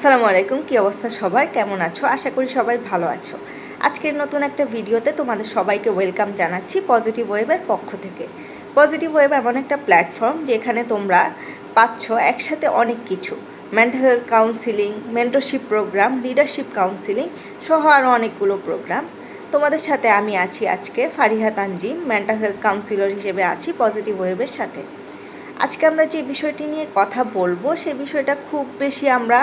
আসসালামু আলাইকুম। কি অবস্থা সবাই, কেমন আছো? আশা করি সবাই ভালো আছো। আজকের নতুন একটা ভিডিওতে তোমাদের সবাইকে ওয়েলকাম জানাচ্ছি পজিটিভ ওয়েবের পক্ষ থেকে। পজিটিভ ওয়েব এমন একটা প্ল্যাটফর্ম যেখানে তোমরা পাচ্ছ একসাথে অনেক কিছু, mental health counselling, mentorship program, leadership counselling সহ আরও অনেকগুলো প্রোগ্রাম। তোমাদের সাথে আমি আছি আজকে Fariha Tanjim, mental health counsellor হিসেবে আছি পজিটিভ ওয়েবের সাথে। আজকে আমরা যে বিষয়টি নিয়ে কথা বলবো সে বিষয়টা খুব বেশি আমরা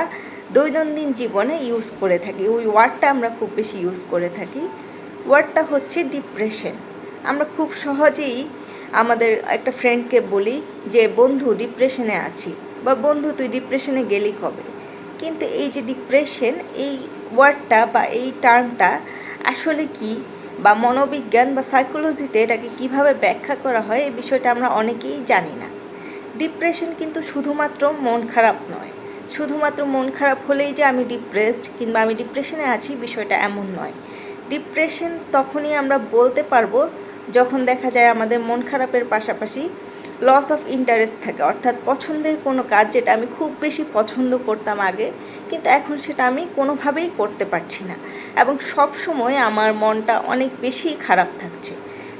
দৈনন্দিন জীবনে ইউজ করে থাকি, ওই ওয়ার্ডটা আমরা খুব বেশি ইউজ করে থাকি। ওয়ার্ডটা হচ্ছে ডিপ্রেশন। আমরা খুব সহজেই আমাদের একটা ফ্রেন্ডকে বলি যে বন্ধু ডিপ্রেশনে আছি, বা বন্ধু তুই ডিপ্রেশনে গেলি কবে। কিন্তু এই যে ডিপ্রেশন, এই ওয়ার্ডটা বা এই টার্মটা আসলে কি, বা মনোবিজ্ঞান বা সাইকোলজিতে এটাকে কিভাবে ব্যাখ্যা করা হয়, এই বিষয়টা আমরা অনেকেই জানি না। ডিপ্রেশন কিন্তু শুধুমাত্র মন খারাপ নয়, শুধুমাত্র মন খারাপ হলেই যে আমি ডিপ্রেসড কিংবা আমি ডিপ্রেশনে আছি বিষয়টা এমন নয়। ডিপ্রেশন তখনই আমরা বলতে পারবো যখন দেখা যায় আমাদের মন খারাপের পাশাপাশি লস অফ ইন্টারেস্ট থাকে, অর্থাৎ পছন্দের কোনো কাজ যেটা আমি খুব বেশি পছন্দ করতাম আগে, কিন্তু এখন সেটা আমি কোনোভাবেই করতে পারছি না, এবং সব সময় আমার মনটা অনেক বেশি খারাপ থাকছে।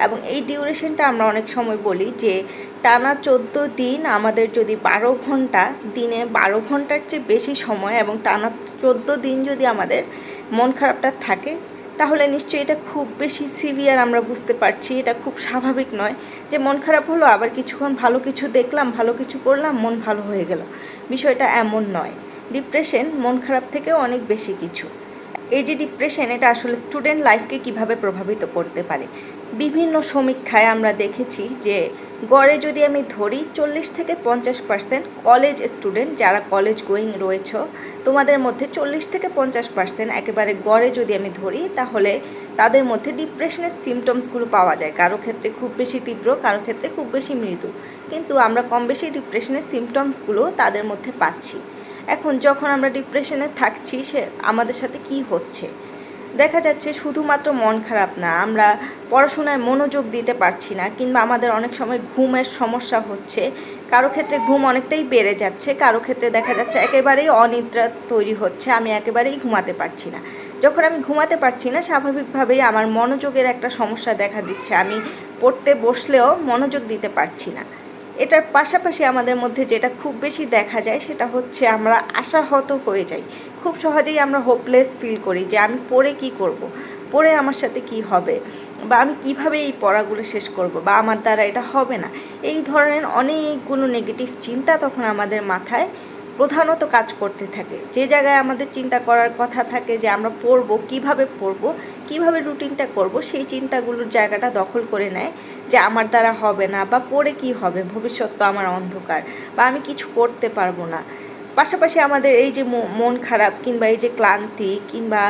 এবং এই ডিউরেশনটা আমরা অনেক সময় বলি যে টানা 14 দিন আমাদের যদি 12 ঘন্টা, দিনে 12 ঘন্টার চেয়ে বেশি সময় এবং টানা 14 দিন যদি আমাদের মন খারাপটা থাকে, তাহলে নিশ্চয়ই এটা খুব বেশি সিভিয়ার। আমরা বুঝতে পারছি এটা খুব স্বাভাবিক নয় যে মন খারাপ হলো, আবার কিছুক্ষণ ভালো কিছু দেখলাম, ভালো কিছু করলাম, মন ভালো হয়ে গেল। বিষয়টা এমন নয়। ডিপ্রেশন মন খারাপ থেকেও অনেক বেশি কিছু। এই যে ডিপ্রেশন, এটা আসলে স্টুডেন্ট লাইফকে কিভাবে প্রভাবিত করতে পারে, বিভিন্ন সমীক্ষায় আমরা দেখেছি যে গড়ে যদি আমি ধরি 40 থেকে 50% কলেজ স্টুডেন্ট যারা কলেজ গোয়িং রয়েছে, তোমাদের মধ্যে 40 থেকে 50% একেবারে গড়ে যদি আমি ধরি, তাহলে তাদের মধ্যে ডিপ্রেশনের সিমটমসগুলো পাওয়া যায়। কারো ক্ষেত্রে খুব বেশি তীব্র, কারো ক্ষেত্রে খুব বেশি মৃদু, কিন্তু আমরা কম বেশি ডিপ্রেশনের সিমটমসগুলো তাদের মধ্যে পাচ্ছি। এখন যখন আমরা ডিপ্রেশনে থাকছি, সে আমাদের সাথে কি হচ্ছে দেখা যাচ্ছে, শুধুমাত্র মন খারাপ না, আমরা পড়াশোনায় মনোযোগ দিতে পারছি না, কিংবা আমাদের অনেক সময় ঘুমের সমস্যা হচ্ছে। কারো ক্ষেত্রে ঘুম অনেকটাই বেড়ে যাচ্ছে, কারো ক্ষেত্রে দেখা যাচ্ছে একেবারেই অনিদ্রা তৈরি হচ্ছে, আমি একেবারেই ঘুমাতে পারছি না। যখন আমি ঘুমাতে পারছি না, স্বাভাবিকভাবেই আমার মনোযোগের একটা সমস্যা দেখা দিচ্ছে, আমি পড়তে বসলেও মনোযোগ দিতে পারছি না। এটার পাশাপাশি আমাদের মধ্যে যেটা খুব বেশি দেখা যায় সেটা হচ্ছে আমরা আশাহত হয়ে যাই। খুব সহজেই আমরা হোপলেস ফিল করি যে আমি পড়ে কি করব, পড়ে আমার সাথে কি হবে, বা আমি কিভাবে এই পড়াগুলো শেষ করব, বা আমার দ্বারা এটা হবে না। এই ধরনের অনেকগুলো নেগেটিভ চিন্তা তখন আমাদের মাথায় প্রধানত কাজ করতে থাকে। যে জায়গায় আমাদের চিন্তা করার কথা থাকে যে আমরা পড়বো, কিভাবে পড়বো, কিভাবে রুটিনটা করব, সেই চিন্তাগুলোর জায়গাটা দখল করে নেয় যে আমার দ্বারা হবে না, বা পড়ে কি হবে, ভবিষ্যৎ তো আমার অন্ধকার, বা আমি কিছু করতে পারবো না। পাশাপাশি আমাদের এই যে মন খারাপ কিংবা এই যে ক্লান্তি কিংবা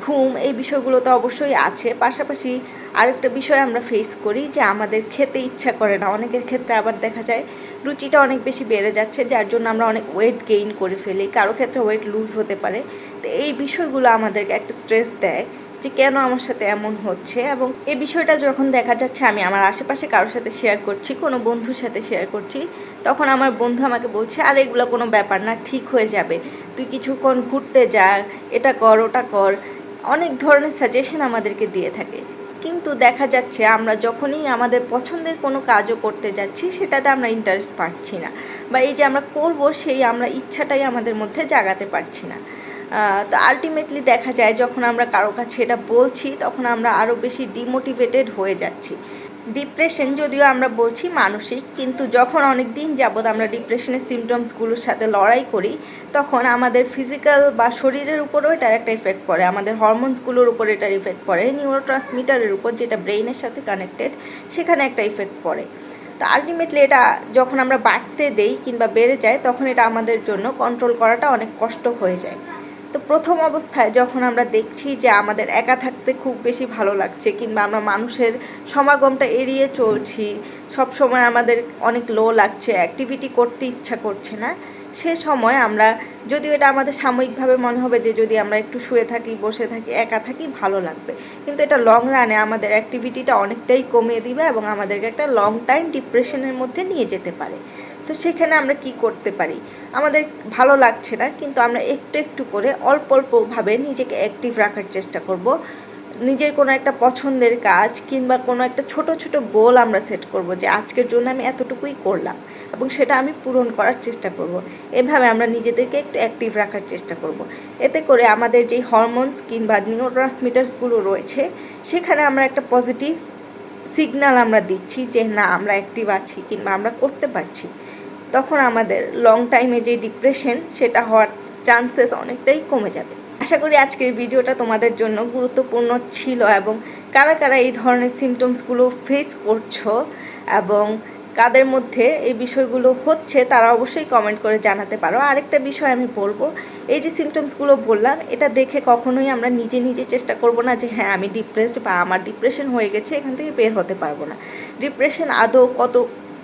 ঘুম, এই বিষয়গুলো তো অবশ্যই আছে। পাশাপাশি আরেকটা বিষয় আমরা ফেস করি যে আমাদের খেতে ইচ্ছা করে না। অনেকের ক্ষেত্রে আবার দেখা যায় রুচিটা অনেক বেশি বেড়ে যাচ্ছে, যার জন্য আমরা অনেক ওয়েট গেইন করে ফেলি, কারো ক্ষেত্রে ওয়েট লুজ হতে পারে। তো এই বিষয়গুলো আমাদেরকে একটা স্ট্রেস দেয় যে কেন আমার সাথে এমন হচ্ছে। এবং এই বিষয়টা যখন দেখা যাচ্ছে আমি আমার আশেপাশে কারোর সাথে শেয়ার করছি, কোনো বন্ধুর সাথে শেয়ার করছি, তখন আমার বন্ধু আমাকে বলছে আর এগুলো কোনো ব্যাপার না, ঠিক হয়ে যাবে, তুই কিছুক্ষণ ঘুরতে যা, এটা কর, ওটা কর, অনেক ধরনের সাজেশন আমাদেরকে দিয়ে থাকে। কিন্তু দেখা যাচ্ছে আমরা যখনই আমাদের পছন্দের কোনো কাজও করতে যাচ্ছি সেটাতে আমরা ইন্টারেস্ট পাচ্ছি না, বা এই যে আমরা করব সেই আমরা ইচ্ছাটাই আমাদের মধ্যে জাগাতে পারছি না। তো আলটিমেটলি দেখা যায় যখন আমরা কারো কাছে এটা বলছি তখন আমরা আরও বেশি ডিমোটিভেটেড হয়ে যাচ্ছি। ডিপ্রেশন যদিও আমরা বলছি মানসিক, কিন্তু যখন অনেক দিন যাবৎ আমরা ডিপ্রেশনের সিমটমসগুলোর সাথে লড়াই করি, তখন আমাদের ফিজিক্যাল বা শরীরের উপরেও এটার একটা ইফেক্ট পড়ে, আমাদের হরমোনসগুলোর উপর এটার ইফেক্ট পড়ে, নিউরোট্রান্সমিটারের উপর যেটা ব্রেইনের সাথে কানেক্টেড, সেখানে একটা ইফেক্ট পড়ে। তো আলটিমেটলি এটা যখন আমরা বাড়তে দেই কিংবা বেড়ে যায়, তখন এটা আমাদের জন্য কন্ট্রোল করাটা অনেক কষ্ট হয়ে যায়। তো প্রথম অবস্থায় যখন আমরা দেখছি যে আমাদের একা থাকতে খুব বেশি ভালো লাগছে, কিংবা আমরা মানুষের সমাগমটা এড়িয়ে চলছি, সব সময় আমাদের অনেক লো লাগছে, অ্যাক্টিভিটি করতে ইচ্ছা করছে না, সে সময় আমরা, যদিও এটা আমাদের সাময়িকভাবে মনে হবে যে যদি আমরা একটু শুয়ে থাকি, বসে থাকি, একা থাকি, ভালো লাগবে, কিন্তু এটা লং রানে আমাদের অ্যাক্টিভিটিটা অনেকটাই কমিয়ে দিবে এবং আমাদেরকে একটা লং টাইম ডিপ্রেশনের মধ্যে নিয়ে যেতে পারে। তো সেখানে আমরা কি করতে পারি, আমাদের ভালো লাগছে না কিন্তু আমরা একটু একটু করে অল্প অল্পভাবে নিজেকে অ্যাক্টিভ রাখার চেষ্টা করব। নিজের কোনো একটা পছন্দের কাজ কিংবা কোনো একটা ছোট ছোট গোল আমরা সেট করব যে আজকের জন্য আমি এতটুকুই করলাম এবং সেটা আমি পূরণ করার চেষ্টা করব। এভাবে আমরা নিজেদেরকে একটু অ্যাক্টিভ রাখার চেষ্টা করব। এতে করে আমাদের যেই হরমোনস কিংবা নিউরোট্রান্সমিটার্সগুলো রয়েছে সেখানে আমরা একটা পজিটিভ সিগন্যাল আমরা দিচ্ছি যে না আমরা অ্যাক্টিভ আছি কিংবা আমরা করতে পারছি। তখন আমাদের লং টাইমে যে ডিপ্রেশন সেটা হওয়ার চান্সেস অনেকটাই কমে যাবে। আশা করি আজকের ভিডিওটা তোমাদের জন্য গুরুত্বপূর্ণ ছিল এবং কারা কারা এই ধরনের সিমটমসগুলো ফেস করছো এবং কাদের মধ্যে এই বিষয়গুলো হচ্ছে তারা অবশ্যই কমেন্ট করে জানাতে পারো। আরেকটা বিষয় আমি বলবো, এই যে সিমটমসগুলো বললাম এটা দেখে কখনোই আমরা নিজে নিজে চেষ্টা করব না যে হ্যাঁ আমি ডিপ্রেসড বা আমার ডিপ্রেশন হয়ে গেছে এখান থেকে বের হতে পারবো না। ডিপ্রেশন আদৌ কত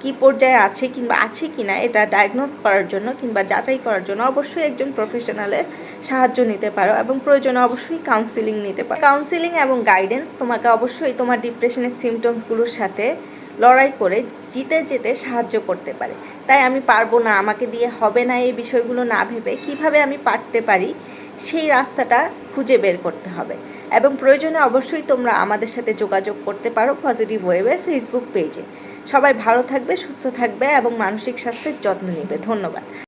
কী পর্যায়ে আছে কিংবা আছে কি না এটা ডায়াগনোস করার জন্য কিংবা যাচাই করার জন্য অবশ্যই একজন প্রফেশনালের সাহায্য নিতে পারো এবং প্রয়োজনে অবশ্যই কাউন্সিলিং নিতে পারো। কাউন্সিলিং এবং গাইডেন্স তোমাকে অবশ্যই তোমার ডিপ্রেশনের সিমটমসগুলোর সাথে লড়াই করে জিতে যেতে সাহায্য করতে পারে। তাই আমি পারবো না, আমাকে দিয়ে হবে না, এই বিষয়গুলো না ভেবে কিভাবে আমি পারতে পারি সেই রাস্তাটা খুঁজে বের করতে হবে। এবং প্রয়োজনে অবশ্যই তোমরা আমাদের সাথে যোগাযোগ করতে পারো পজিটিভ ওয়েবের ফেসবুক পেজে। সবাই ভালো থাকবে, সুস্থ থাকবে এবং মানসিক স্বাস্থ্যের যত্ন নেবে। ধন্যবাদ।